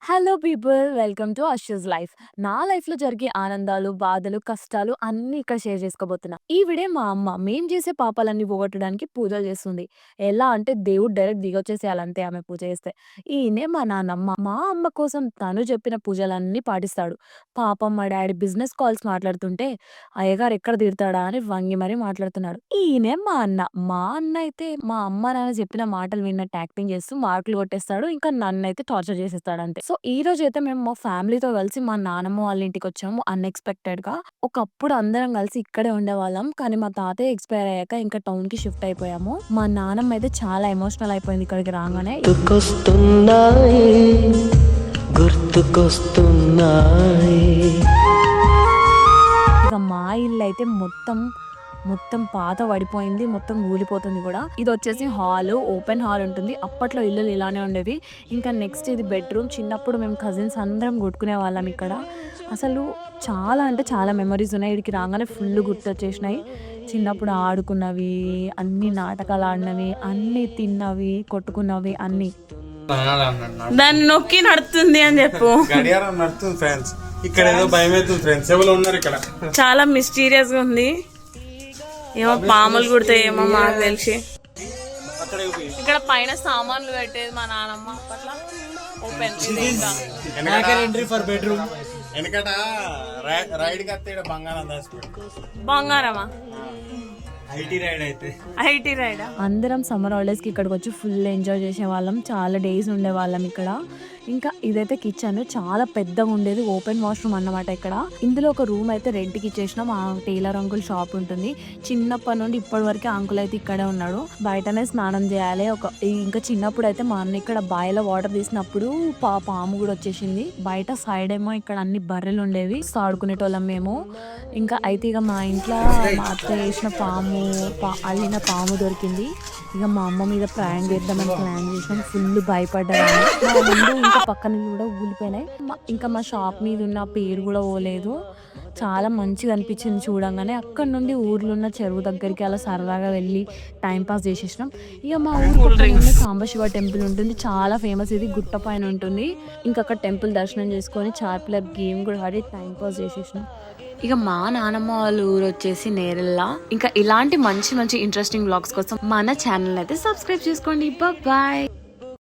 Hello people, welcome to Ashu's life. నా లైఫ్లో జరిగే ఆనందాలు, బాధలు, కష్టాలు అన్నీ ఇక్కడ షేర్ చేసుకోబోతున్నా. ఈ వీడియో మా అమ్మ మేం చేసే పాపాలన్నీ పోగొట్టడానికి పూజలు చేస్తుంది. ఎలా అంటే దేవుడు డైరెక్ట్ దిగొచ్చేసేయాలంతే ఆమె పూజ చేస్తే. ఈయనే మా నాన్నమ్మ. మా అమ్మ కోసం తను చెప్పిన పూజలన్నీ పాటిస్తాడు. పాపం మా డాడీ బిజినెస్ కాల్స్ మాట్లాడుతుంటే అయ్యగారు ఎక్కడ తిడతాడా అని వంగి మరీ మాట్లాడుతున్నాడు. ఈయనే మా అన్న. మా అన్న అయితే మా అమ్మ నాన్న చెప్పిన మాటలు విన్నట్టు యాక్టింగ్ చేస్తూ మార్కులు కొట్టేస్తాడు. ఇంకా నన్నైతే టార్చర్ చేసేస్తాడు అంతే. సో ఈ రోజైతే మేము మా ఫ్యామిలీతో కలిసి మా నానమ్మ వాళ్ళ ఇంటికొచ్చాము అన్‌ఎక్స్‌పెక్టెడ్‌గా. ఒకప్పుడు అందరం కలిసి ఇక్కడే ఉండేవాళ్ళం. కానీ మా తాతయ్య ఎక్స్‌పైర్ అయ్యాక ఇంకా టౌన్‌కి షిఫ్ట్ అయిపోయాము. మా నానమ్మ అయితే చాలా ఎమోషనల్ అయిపోయింది ఇక్కడికి రాంగానే. గుర్తుకొస్తున్నాయి గుర్తుకొస్తున్నాయి. ఇక మా ఇల్లయితే మొత్తం పాత పడిపోయింది. మొత్తం కూలిపోతుంది కూడా. ఇదొచ్చేసి హాలు. ఓపెన్ హాల్ ఉంటుంది. అప్పట్లో ఇల్లులు ఇలానే ఉండేవి. ఇంకా నెక్స్ట్ ఇది బెడ్‌రూమ్. చిన్నప్పుడు మేము కజిన్స్ అందరం కొట్టుకునేవాళ్ళం ఇక్కడ. అసలు చాలా అంటే చాలా మెమోరీస్ ఉన్నాయి. ఈడికి రాంగానే ఫుల్ గుర్తొచ్చేసినాయి. చిన్నప్పుడు ఆడుకున్నవి, అన్ని నాటకాలు ఆడినవి, అన్నీ తిన్నవి, కొట్టుకున్నవి అన్నీ. దాన్ని నొక్కి నడుతుంది అని చెప్పు. గడియారం నడుతుంది ఫ్రెండ్స్. ఇక్కడ ఏదో భయం అవుతుంది ఫ్రెండ్స్. ఎవరు ఉన్నారు ఇక్కడ? చాలా మిస్టీరియస్ గా ఉంది. ఏమో పాములు కుడతాయేమో మాకు తెలిసి. ఇక్కడ పైన సామాన్లు పెట్టేది మా నానమ్మ అప్పట్లో. Open entry for bedroom. వెనకట రైడ్ కత్తే బంగారం దాచిపెట్టు. బంగారమా? IT raid. అందరం సమ్మర్ హాలిడేస్కి ఇక్కడికి వచ్చి ఫుల్ ఎంజాయ్ చేసేవాళ్ళం. చాలా డేస్ ఉండేవాళ్ళం ఇక్కడ. ఇంకా ఇదైతే కిచెన్. చాలా పెద్దగా ఉండేది. ఓపెన్ వాష్రూమ్ అన్నమాట ఇక్కడ. ఇందులో ఒక రూమ్ అయితే రెంట్కి ఇచ్చేసినాం. ఆ టైలర్ అంకుల్ షాప్ ఉంటుంది. చిన్నప్పటి నుండి ఇప్పటి వరకు అంకుల్ అయితే ఇక్కడే ఉన్నాడు. బయటనే స్నానం చేయాలి. ఇంకా చిన్నప్పుడు అయితే మా అన్న ఇక్కడ బాయిలో వాటర్ తీసినప్పుడు పాము కూడా వచ్చేసింది. బయట సైడ్ ఏమో ఇక్కడ అన్ని బర్రెలు ఉండేవి. ఆడుకునేటోళ్ళం మేము. ఇంకా అయితే ఇక మా ఇంట్లో మా అత్త వేసిన అల్లిన పాము దొరికింది. ఇక మా అమ్మ మీద ప్రయాణం చేద్దామని ప్లాన్ చేసినాం. ఫుల్ భయపడ్డాను. మా ముందు ఇంకా పక్కన కూడా ఊలిపోయినాయి. ఇంకా మా షాప్ మీద ఉన్న పేరు కూడా పోలేదు. చాలా మంచిగా అనిపించింది చూడంగానే. అక్కడ నుండి ఊర్లో ఉన్న చెరువు దగ్గరికి అలా సరదాగా వెళ్ళి టైం పాస్ చేసేసినాం. ఇక మా ఊరు సాంబశివ టెంపుల్ ఉంటుంది. చాలా ఫేమస్. ఇది గుట్ట పైన ఉంటుంది. ఇంకా అక్కడ టెంపుల్ దర్శనం చేసుకొని చార్పిలర్ గేమ్ కూడా ఆడి టైం పాస్ చేసేసినాం. ఇక మా నానమ్మ వాళ్ళ ఊరు వచ్చేసి నేరెళ్ళ. ఇంకా ఇలాంటి మంచి ఇంట్రెస్టింగ్ వ్లాగ్స్ కోసం మన ఛానల్ అయితే సబ్స్క్రైబ్ చేసుకోండి. బాయ్.